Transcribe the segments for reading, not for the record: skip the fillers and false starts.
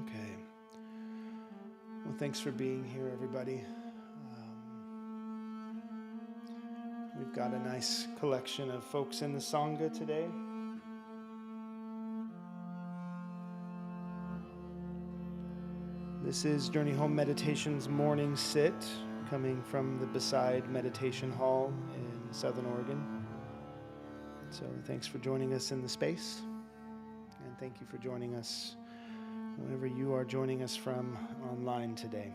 Okay. Well, thanks for being here, everybody. We've got a nice collection of folks in the Sangha today. This is Journey Home Meditation's morning sit, coming from the Beside Meditation Hall in Southern Oregon. So thanks for joining us in the space, and thank you for joining us wherever you are joining us from online today.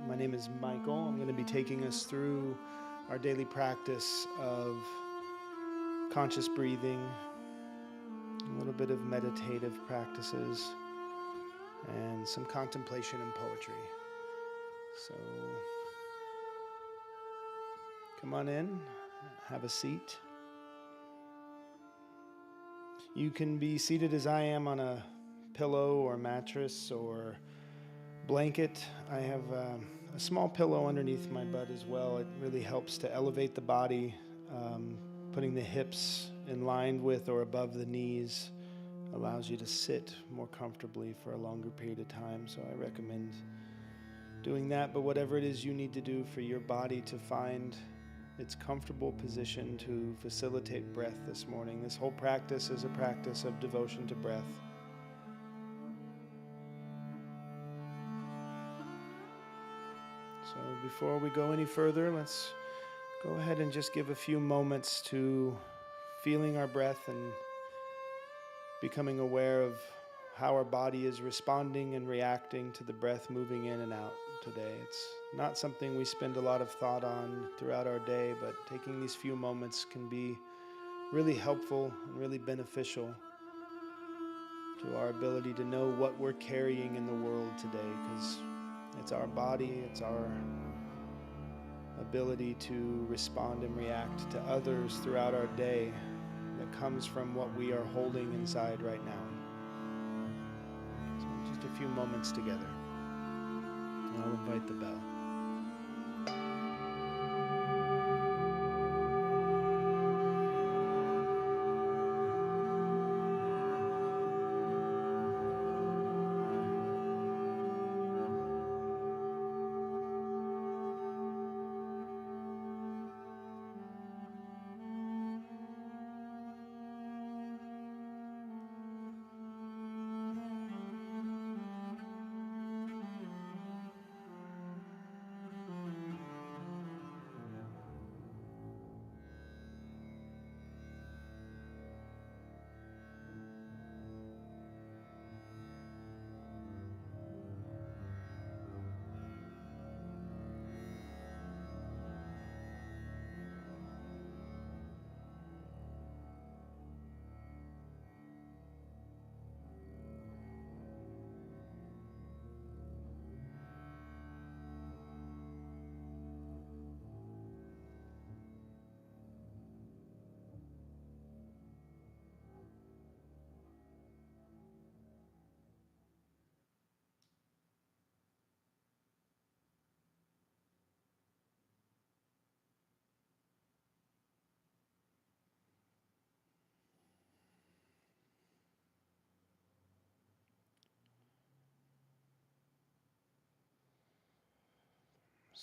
My name is Michael. I'm going to be taking us through our daily practice of conscious breathing, a little bit of meditative practices, and some contemplation and poetry. So come on in, have a seat. You can be seated as I am on a pillow or mattress or blanket. I have a small pillow underneath my butt as well. It really helps to elevate the body, putting the hips in line with or above the knees allows you to sit more comfortably for a longer period of time. So I recommend doing that. But whatever it is you need to do for your body to find its comfortable position to facilitate breath this morning. This whole practice is a practice of devotion to breath. So before we go any further, let's go ahead and just give a few moments to feeling our breath and becoming aware of how our body is responding and reacting to the breath moving in and out today. It's not something we spend a lot of thought on throughout our day, but taking these few moments can be really helpful and really beneficial to our ability to know what we're carrying in the world today, because it's our body, it's our ability to respond and react to others throughout our day that comes from what we are holding inside right now. So just a few moments together. And I'll invite the bell.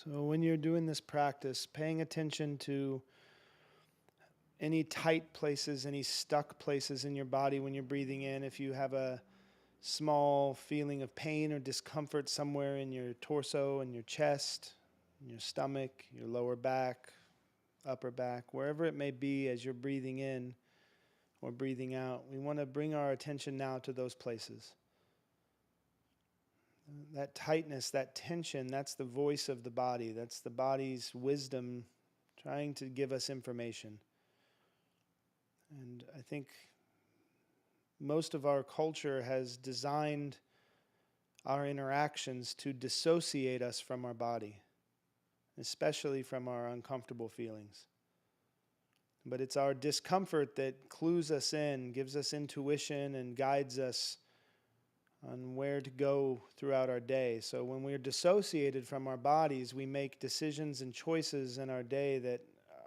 So when you're doing this practice, paying attention to any tight places, any stuck places in your body when you're breathing in, if you have a small feeling of pain or discomfort somewhere in your torso, in your chest, in your stomach, your lower back, upper back, wherever it may be as you're breathing in or breathing out, we want to bring our attention now to those places. That tightness, that tension, that's the voice of the body. That's the body's wisdom trying to give us information. And I think most of our culture has designed our interactions to dissociate us from our body, especially from our uncomfortable feelings. But it's our discomfort that clues us in, gives us intuition, and guides us on where to go throughout our day. So when we're dissociated from our bodies, we make decisions and choices in our day that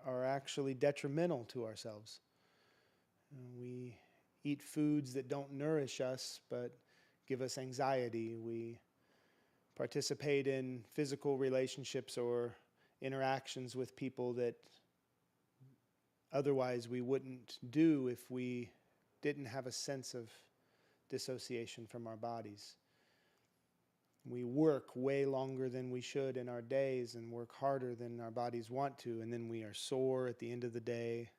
are actually detrimental to ourselves. We eat foods that don't nourish us, but give us anxiety. We participate in physical relationships or interactions with people that otherwise we wouldn't do if we didn't have a sense of dissociation from our bodies. We work way longer than we should in our days and work harder than our bodies want to, and then we are sore at the end of the day.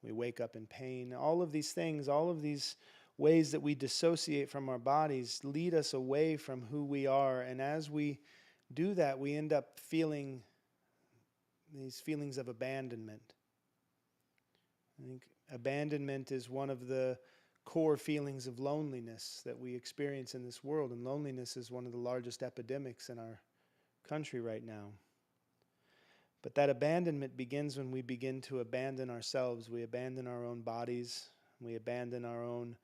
We wake up in pain. All of these things, all of these ways that we dissociate from our bodies lead us away from who we are, and as we do that, we end up feeling these feelings of abandonment. I think abandonment is one of the core feelings of loneliness that we experience in this world, and loneliness is one of the largest epidemics in our country right now. But that abandonment begins when we begin to abandon ourselves. We abandon our own bodies, we abandon our own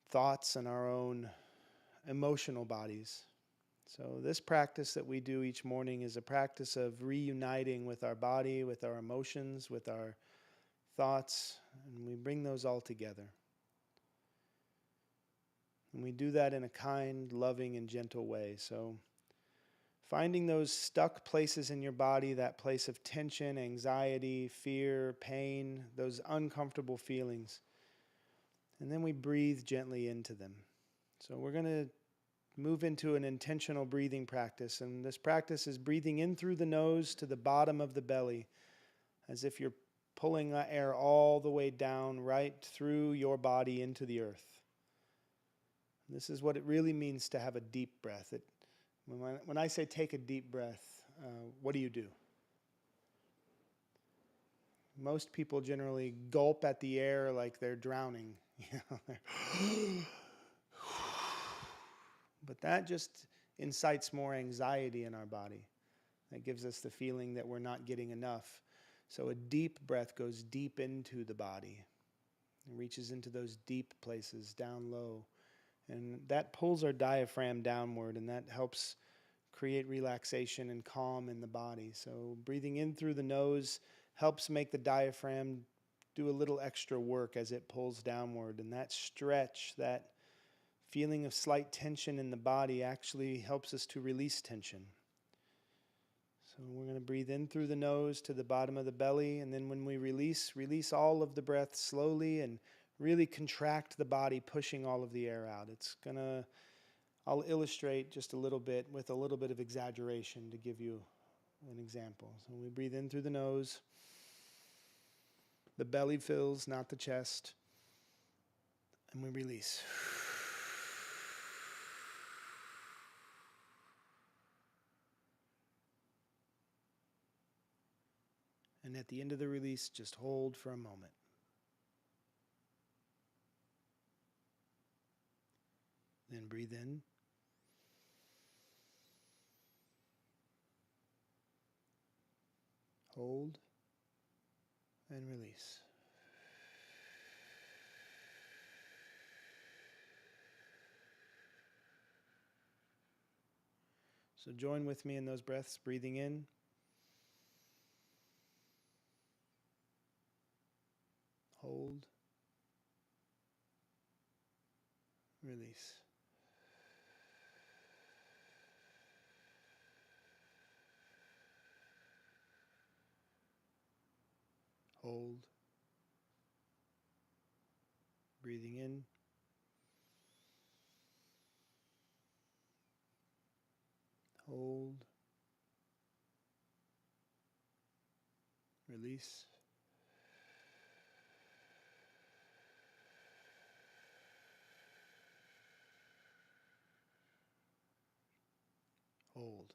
thoughts and our own emotional bodies. So this practice that we do each morning is a practice of reuniting with our body, with our emotions, with our thoughts, and we bring those all together. And we do that in a kind, loving, and gentle way. So finding those stuck places in your body, that place of tension, anxiety, fear, pain, those uncomfortable feelings. And then we breathe gently into them. So we're going to move into an intentional breathing practice. And this practice is breathing in through the nose to the bottom of the belly, as if you're pulling the air all the way down, right through your body into the earth. This is what it really means to have a deep breath. When I say take a deep breath, what do? Most people generally gulp at the air like they're drowning. But that just incites more anxiety in our body. That gives us the feeling that we're not getting enough. So a deep breath goes deep into the body. It reaches into those deep places, down low. And that pulls our diaphragm downward, and that helps create relaxation and calm in the body. So breathing in through the nose helps make the diaphragm do a little extra work as it pulls downward. And that stretch, that feeling of slight tension in the body actually helps us to release tension. So we're going to breathe in through the nose to the bottom of the belly, and then when we release all of the breath slowly and really contract the body, pushing all of the air out. I'll illustrate just a little bit with a little bit of exaggeration to give you an example. So we breathe in through the nose. The belly fills, not the chest. And we release. And at the end of the release, just hold for a moment. Then breathe in. Hold. And release. So join with me in those breaths, breathing in. Hold. Release. Hold. Breathing in. Hold. Release. Hold.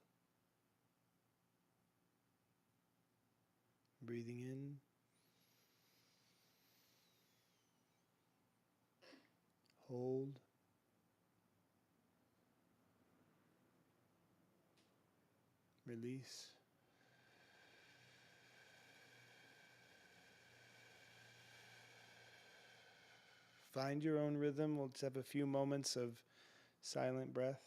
Breathing in. Hold. Release. Find your own rhythm. We'll just have a few moments of silent breath.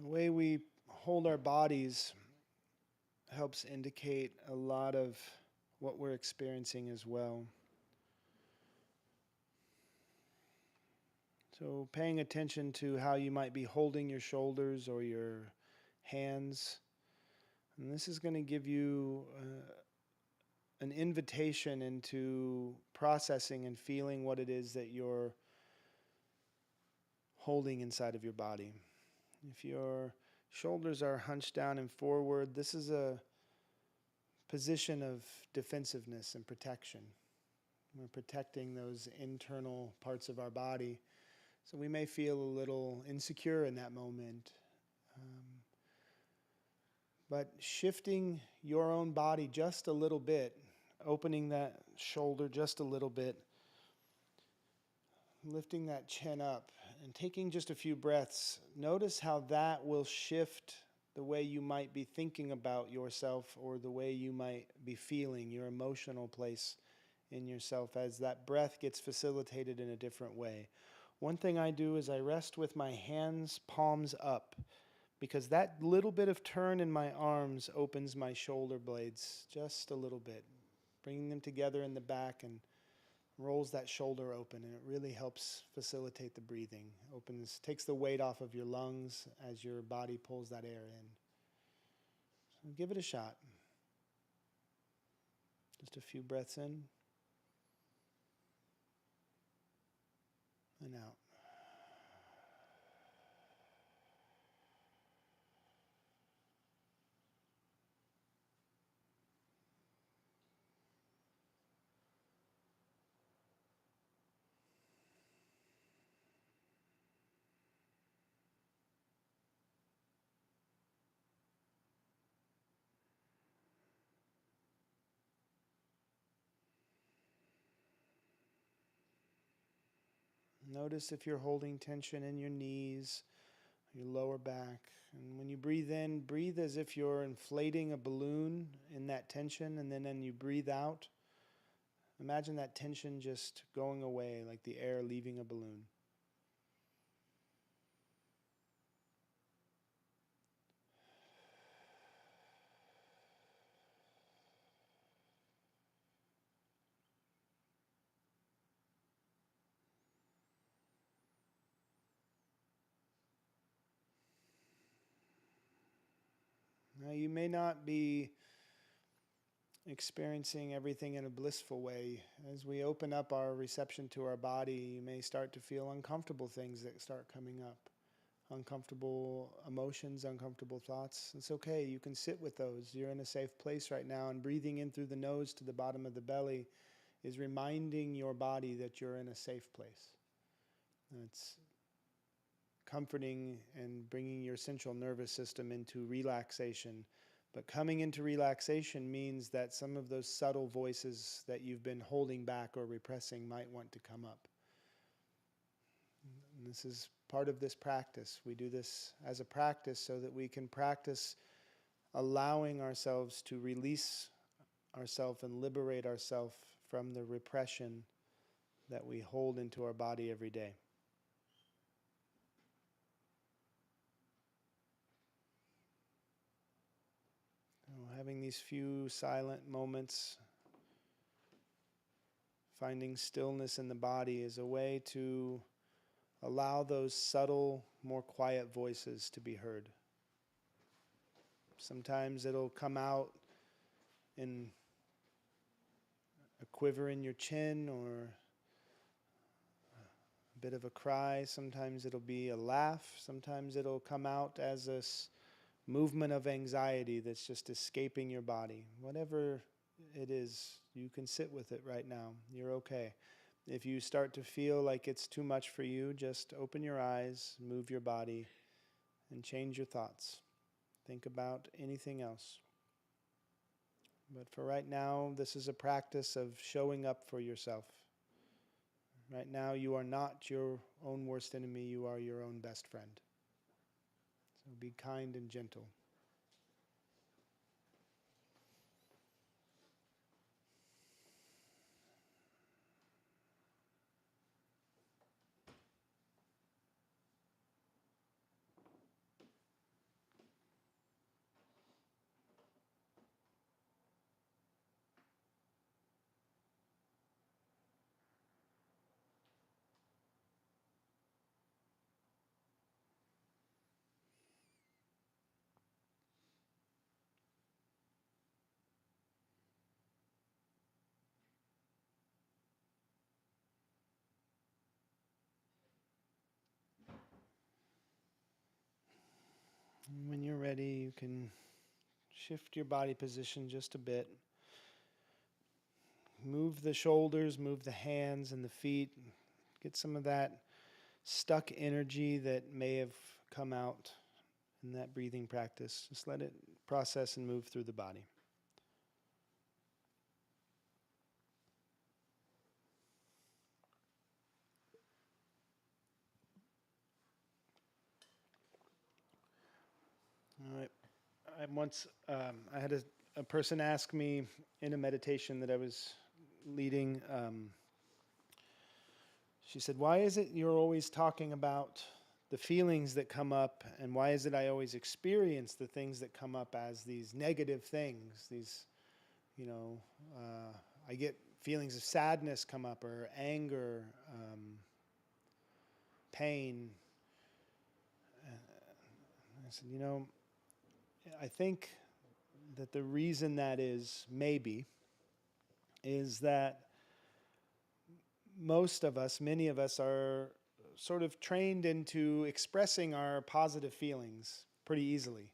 The way we hold our bodies helps indicate a lot of what we're experiencing as well. So paying attention to how you might be holding your shoulders or your hands. And this is going to give you an invitation into processing and feeling what it is that you're holding inside of your body. If your shoulders are hunched down and forward, this is a position of defensiveness and protection. We're protecting those internal parts of our body. So we may feel a little insecure in that moment. But shifting your own body just a little bit, opening that shoulder just a little bit, lifting that chin up, and taking just a few breaths, notice how that will shift the way you might be thinking about yourself or the way you might be feeling, your emotional place in yourself, as that breath gets facilitated in a different way. One thing I do is I rest with my hands, palms up, because that little bit of turn in my arms opens my shoulder blades just a little bit, bringing them together in the back and rolls that shoulder open, and it really helps facilitate the breathing. Takes the weight off of your lungs as your body pulls that air in. So give it a shot. Just a few breaths in and out. Notice if you're holding tension in your knees, your lower back. And when you breathe in, breathe as if you're inflating a balloon in that tension. And then you breathe out, imagine that tension just going away like the air leaving a balloon. Now, you may not be experiencing everything in a blissful way. As we open up our reception to our body, you may start to feel uncomfortable things that start coming up. Uncomfortable emotions, uncomfortable thoughts. It's okay, you can sit with those. You're in a safe place right now, and breathing in through the nose to the bottom of the belly is reminding your body that you're in a safe place. It's comforting and bringing your central nervous system into relaxation. But coming into relaxation means that some of those subtle voices that you've been holding back or repressing might want to come up. And this is part of this practice. We do this as a practice so that we can practice allowing ourselves to release ourselves and liberate ourselves from the repression that we hold into our body every day. Having these few silent moments, finding stillness in the body is a way to allow those subtle, more quiet voices to be heard. Sometimes it'll come out in a quiver in your chin or a bit of a cry. Sometimes it'll be a laugh. Sometimes it'll come out as a movement of anxiety that's just escaping your body. Whatever it is, you can sit with it right now. You're okay. If you start to feel like it's too much for you, just open your eyes, move your body, and change your thoughts. Think about anything else. But for right now, this is a practice of showing up for yourself. Right now, you are not your own worst enemy. You are your own best friend. So be kind and gentle. And when you're ready, you can shift your body position just a bit. Move the shoulders, move the hands and the feet. Get some of that stuck energy that may have come out in that breathing practice. Just let it process and move through the body. All right. I had a person ask me in a meditation that I was leading. She said, "Why is it you're always talking about the feelings that come up, and why is it I always experience the things that come up as these negative things? These, you know, I get feelings of sadness come up, or anger, pain." I said, I think that the reason that is that many of us are sort of trained into expressing our positive feelings pretty easily.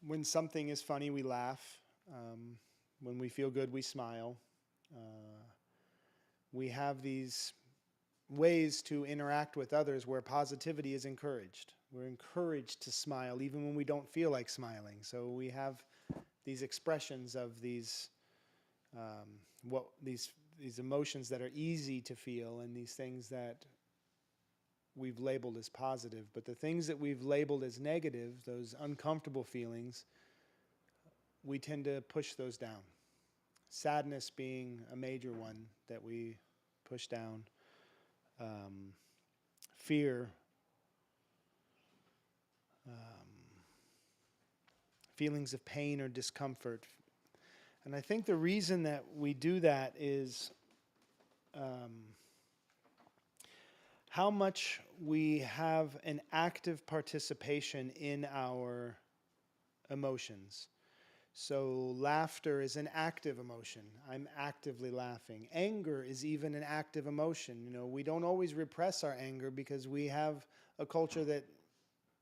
When something is funny, we laugh. When we feel good, we smile. We have these ways to interact with others where positivity is encouraged. We're encouraged to smile even when we don't feel like smiling. So we have these expressions of these emotions that are easy to feel, and these things that we've labeled as positive. But the things that we've labeled as negative, those uncomfortable feelings, we tend to push those down. Sadness being a major one that we push down. Fear, feelings of pain or discomfort. And I think the reason that we do that is how much we have an active participation in our emotions. So laughter is an active emotion. I'm actively laughing. Anger is even an active emotion. We don't always repress our anger because we have a culture that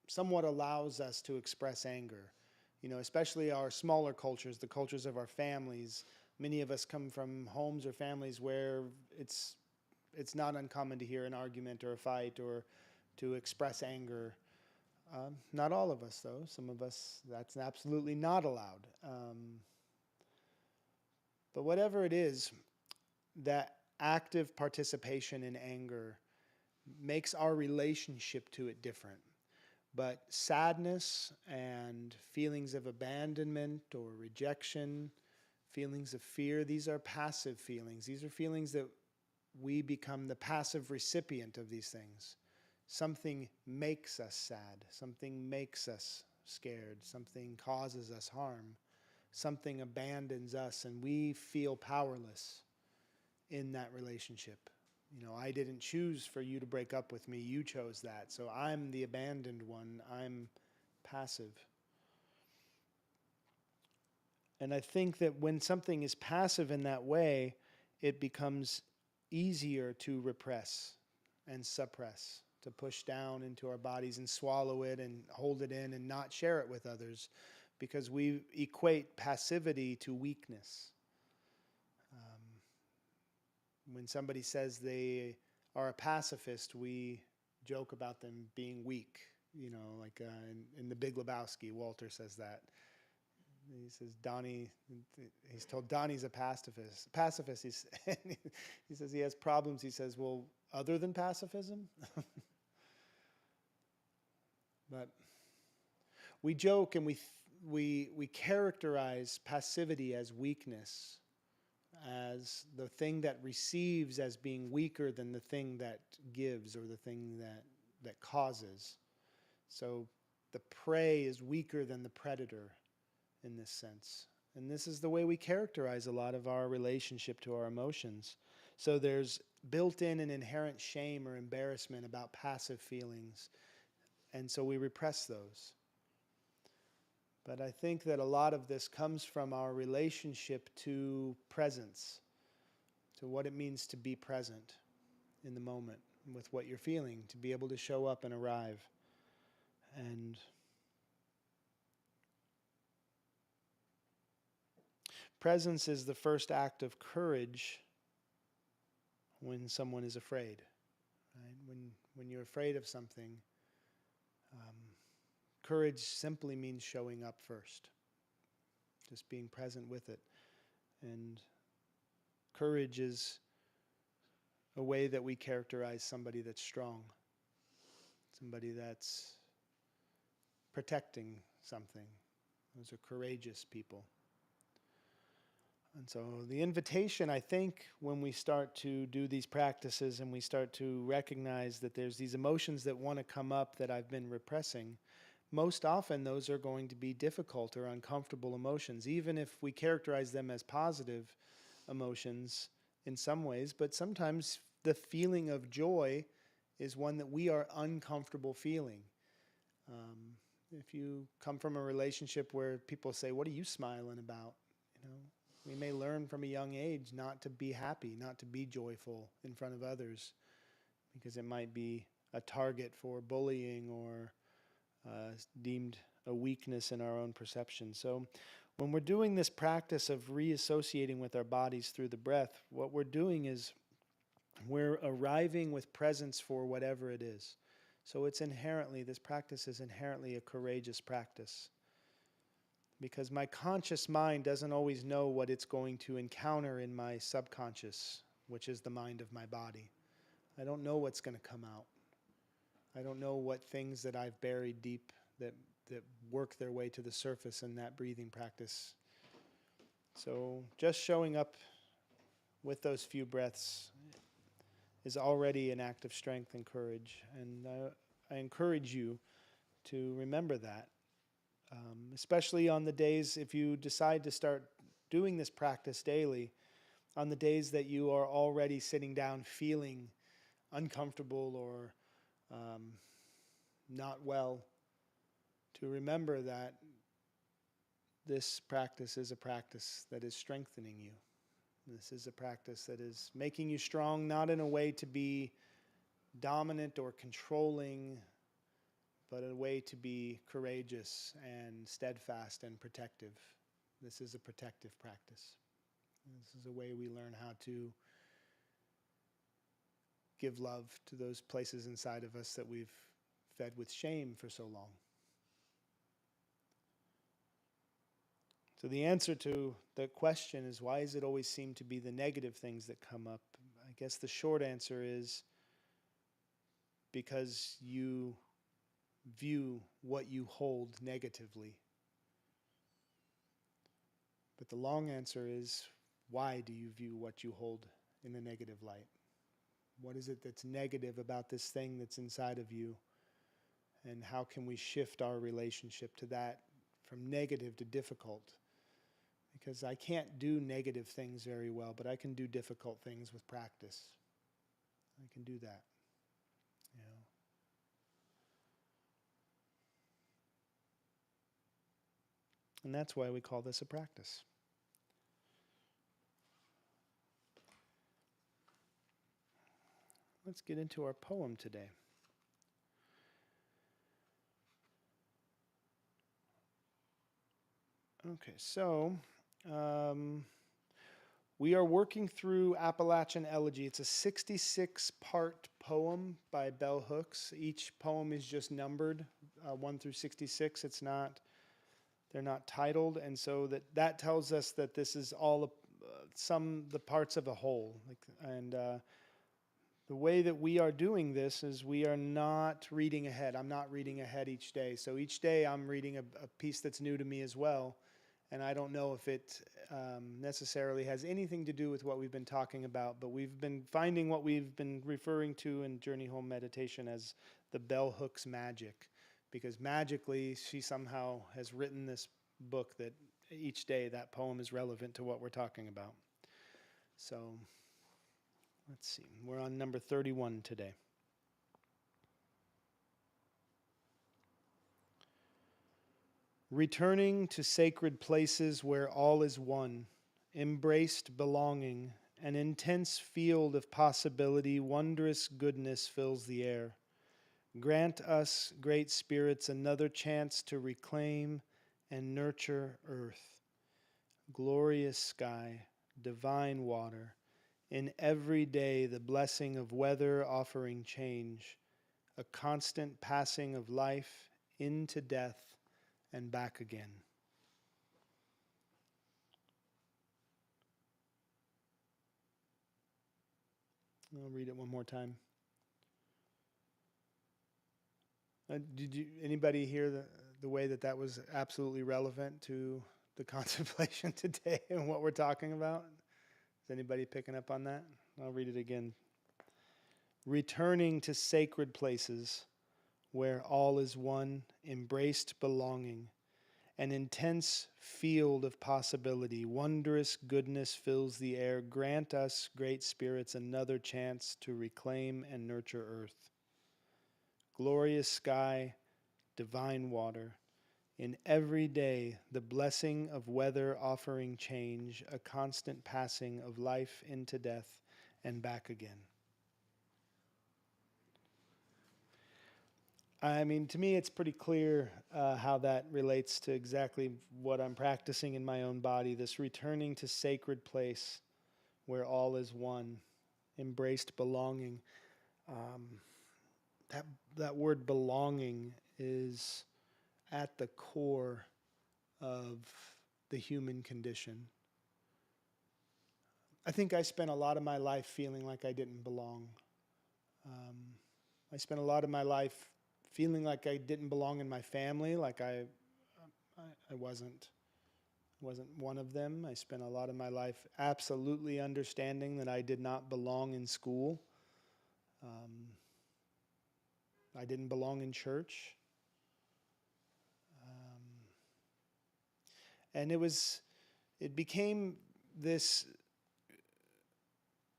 somewhat allows us to express anger. Especially our smaller cultures, the cultures of our families. Many of us come from homes or families where it's not uncommon to hear an argument or a fight or to express anger. Not all of us, though. Some of us, that's absolutely not allowed. But whatever it is, that active participation in anger makes our relationship to it different. But sadness and feelings of abandonment or rejection, feelings of fear, these are passive feelings. These are feelings that we become the passive recipient of these things. Something makes us sad. Something makes us scared. Something causes us harm. Something abandons us, and we feel powerless in that relationship. I didn't choose for you to break up with me. You chose that. So I'm the abandoned one. I'm passive. And I think that when something is passive in that way, it becomes easier to repress and suppress, to push down into our bodies and swallow it and hold it in and not share it with others, because we equate passivity to weakness. When somebody says they are a pacifist, we joke about them being weak. Like in The Big Lebowski, Walter says that. He says he's told Donnie's a pacifist. He says he has problems. He says, well, other than pacifism? But we joke and we characterize passivity as weakness, as the thing that receives as being weaker than the thing that gives or the thing that causes. So the prey is weaker than the predator in this sense. And this is the way we characterize a lot of our relationship to our emotions. So there's built in an inherent shame or embarrassment about passive feelings. And so we repress those. But I think that a lot of this comes from our relationship to presence, to what it means to be present in the moment with what you're feeling, to be able to show up and arrive. And presence is the first act of courage when someone is afraid. Right? When you're afraid of something, courage simply means showing up first, just being present with it. And courage is a way that we characterize somebody that's strong, somebody that's protecting something. Those are courageous people. And so the invitation, I think, when we start to do these practices and we start to recognize that there's these emotions that want to come up that I've been repressing, most often those are going to be difficult or uncomfortable emotions, even if we characterize them as positive emotions in some ways. But sometimes the feeling of joy is one that we are uncomfortable feeling. If you come from a relationship where people say, "What are you smiling about?" We may learn from a young age not to be happy, not to be joyful in front of others, because it might be a target for bullying or deemed a weakness in our own perception. So when we're doing this practice of reassociating with our bodies through the breath, what we're doing is we're arriving with presence for whatever it is. So this practice is inherently a courageous practice, because my conscious mind doesn't always know what it's going to encounter in my subconscious, which is the mind of my body. I don't know what's going to come out. I don't know what things that I've buried deep that work their way to the surface in that breathing practice. So just showing up with those few breaths is already an act of strength and courage. And I encourage you to remember that, especially on the days, if you decide to start doing this practice daily, on the days that you are already sitting down feeling uncomfortable or not well, to remember that this practice is a practice that is strengthening you. This is a practice that is making you strong, not in a way to be dominant or controlling, but a way to be courageous and steadfast and protective. This is a protective practice. This is a way we learn how to give love to those places inside of us that we've fed with shame for so long. So the answer to the question is, why does it always seem to be the negative things that come up? I guess the short answer is because you view what you hold negatively. But the long answer is, why do you view what you hold in a negative light? What is it that's negative about this thing that's inside of you? And how can we shift our relationship to that from negative to difficult? Because I can't do negative things very well, but I can do difficult things with practice. I can do that. And that's why we call this a practice. Let's get into our poem today. Okay, so we are working through Appalachian Elegy. It's a 66-part poem by bell hooks. Each poem is just numbered 1 through 66. They're not titled, and so that tells us that this is all the parts of a whole. The way that we are doing this is we are not reading ahead. I'm not reading ahead each day. So each day I'm reading a piece that's new to me as well. And I don't know if it necessarily has anything to do with what we've been talking about, but we've been finding what we've been referring to in Journey Home Meditation as the bell hook's magic. Because magically, she somehow has written this book that each day that poem is relevant to what we're talking about. So let's see. We're on number 31 today. Returning to sacred places where all is one, embraced belonging, an intense field of possibility, wondrous goodness fills the air. Grant us, great spirits, another chance to reclaim and nurture earth. glorious sky, divine water, in every day the blessing of weather offering change, a constant passing of life into death and back again. I'll read it one more time. Did anybody hear the way that was absolutely relevant to the contemplation today and what we're talking about? Is anybody picking up on that? I'll read it again. Returning to sacred places where all is one, embraced belonging, an intense field of possibility, wondrous goodness fills the air. Grant us, great spirits, another chance to reclaim and nurture earth. Glorious sky, divine water, in every day the blessing of weather offering change, a constant passing of life into death and back again. I mean, to me, it's pretty clear how that relates to exactly what I'm practicing in my own body, this returning to sacred place where all is one, embraced belonging. That word belonging is at the core of the human condition. I think I spent a lot of my life feeling like I didn't belong. I spent a lot of my life feeling like I didn't belong in my family, like I wasn't one of them. I spent a lot of my life absolutely understanding that I did not belong in school. I didn't belong in church. And it became this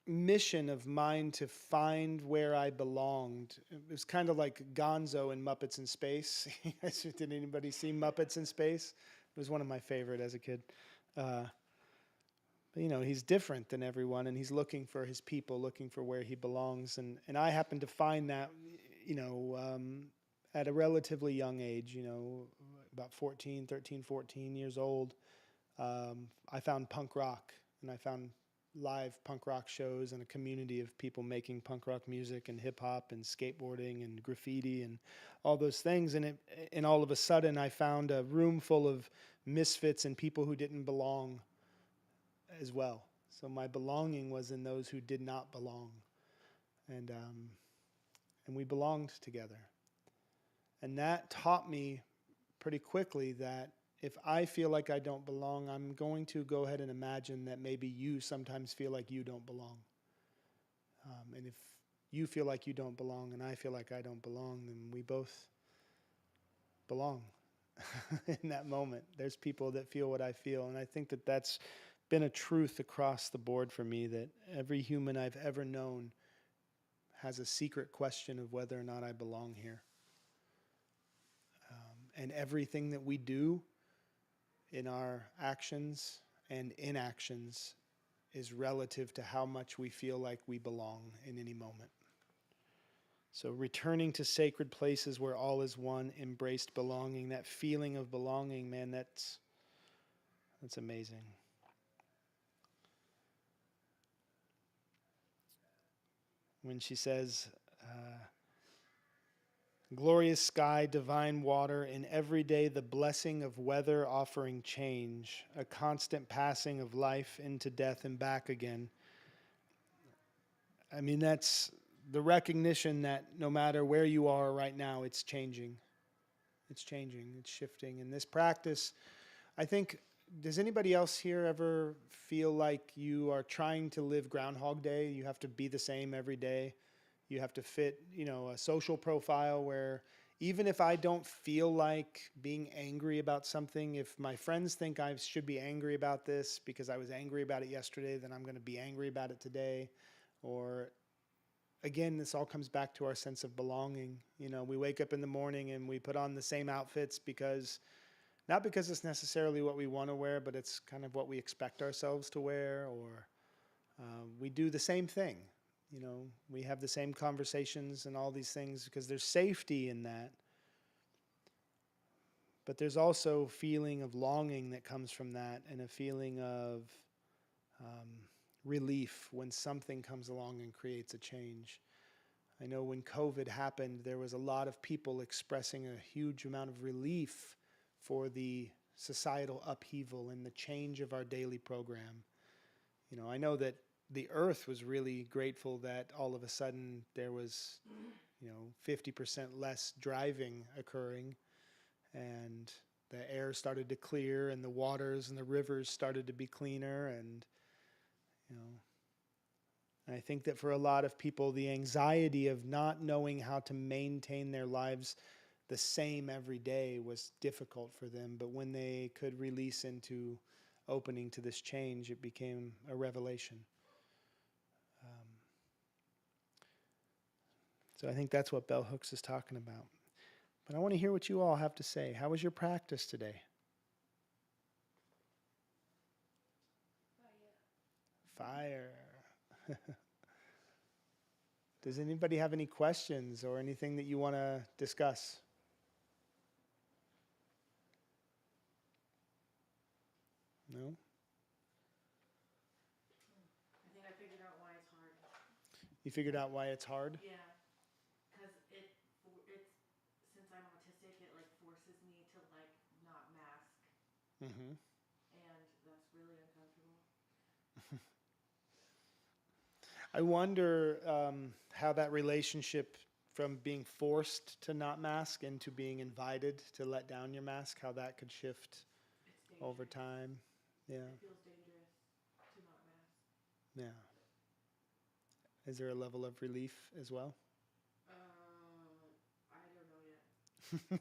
mission of mine to find where I belonged. It was kind of like Gonzo in Muppets in Space. Did anybody see Muppets in Space? It was one of my favorite as a kid. But he's different than everyone, and he's looking for his people, looking for where he belongs. And I happened to find that, at a relatively young age, about 13, 14 years old. I found punk rock, and I found live punk rock shows and a community of people making punk rock music and hip hop and skateboarding and graffiti and all those things. And all of a sudden I found a room full of misfits and people who didn't belong as well. So my belonging was in those who did not belong. And we belonged together. And that taught me pretty quickly that if I feel like I don't belong, I'm going to go ahead and imagine that maybe you sometimes feel like you don't belong. And if you feel like you don't belong and I feel like I don't belong, then we both belong in that moment. There's people that feel what I feel. And I think that that's been a truth across the board for me, that every human I've ever known has a secret question of whether or not I belong here. And everything that we do in our actions and inactions is relative to how much we feel like we belong in any moment. So returning to sacred places where all is one, embraced belonging, that feeling of belonging, man, that's amazing. When she says, glorious sky, divine water, in every day the blessing of weather offering change, a constant passing of life into death and back again. I mean, that's the recognition that no matter where you are right now, it's changing. It's changing, it's shifting. And this practice, I think, does anybody else here ever feel like you are trying to live Groundhog Day? You have to be the same every day. You have to fit, a social profile where even if I don't feel like being angry about something, if my friends think I should be angry about this because I was angry about it yesterday, then I'm going to be angry about it today. Or again, this all comes back to our sense of belonging. We wake up in the morning and we put on the same outfits not because it's necessarily what we want to wear, but it's kind of what we expect ourselves to wear, or we do the same thing. We have the same conversations and all these things because there's safety in that. But there's also feeling of longing that comes from that, and a feeling of um, relief when something comes along and creates a change. I know when COVID happened, there was a lot of people expressing a huge amount of relief for the societal upheaval and the change of our daily program. You know, I know that the earth was really grateful that all of a sudden there was, 50% less driving occurring, and the air started to clear, and the waters and the rivers started to be cleaner, and you know, and I think that for a lot of people, the anxiety of not knowing how to maintain their lives the same every day was difficult for them. But when they could release into opening to this change, it became a revelation. So I think that's what Bell Hooks is talking about. But I want to hear what you all have to say. How was your practice today? Fire. Does anybody have any questions or anything that you want to discuss? No? I think I figured out why it's hard. You figured out why it's hard? Yeah, because it's since I'm autistic, it like forces me to like not mask, Mm-hmm. and that's really uncomfortable. I wonder how that relationship from being forced to not mask into being invited to let down your mask, how that could shift It's over dangerous. time. Yeah, It feels dangerous to not mask. yeah. Is there a level of relief as well? I don't know yet.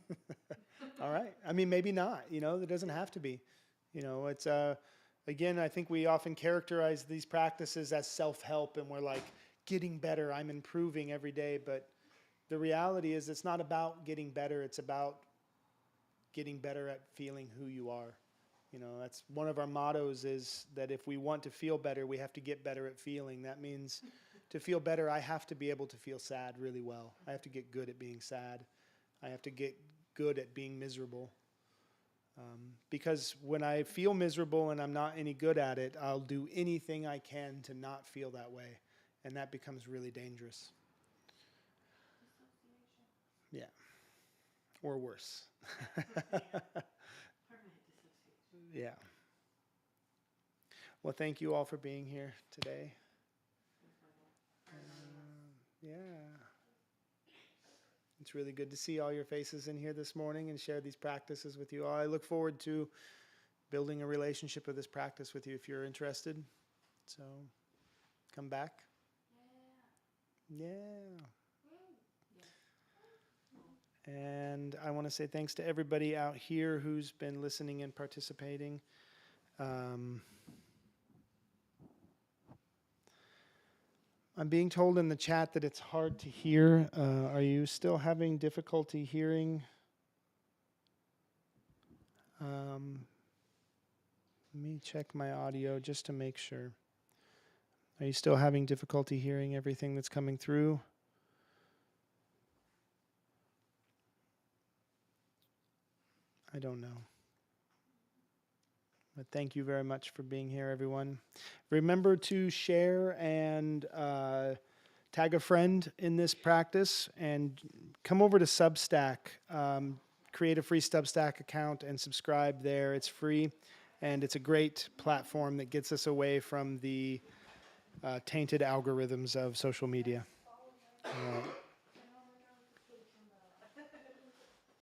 All right. I mean, maybe not. There doesn't have to be. It's again, I think we often characterize these practices as self-help, and we're like getting better. I'm improving every day, but the reality is, it's not about getting better. It's about getting better at feeling who you are. That's one of our mottos, is that if we want to feel better, we have to get better at feeling. That means to feel better, I have to be able to feel sad really well. I have to get good at being sad. I have to get good at being miserable. Because when I feel miserable and I'm not any good at it, I'll do anything I can to not feel that way. And that becomes really dangerous. Dissociation. Yeah. Or worse. Permanent dissociation. Yeah. Well, thank you all for being here today. Yeah. It's really good to see all your faces in here this morning and share these practices with you all. I look forward to building a relationship with this practice with you if you're interested. So come back. Yeah. And I want to say thanks to everybody out here who's been listening and participating. I'm being told in the chat that it's hard to hear. Are you still having difficulty hearing? Let me check my audio just to make sure. Are you still having difficulty hearing everything that's coming through? I don't know. But thank you very much for being here, everyone. Remember to share and tag a friend in this practice, and come over to Substack. Create a free Substack account and subscribe there. It's free, and it's a great platform that gets us away from the tainted algorithms of social media.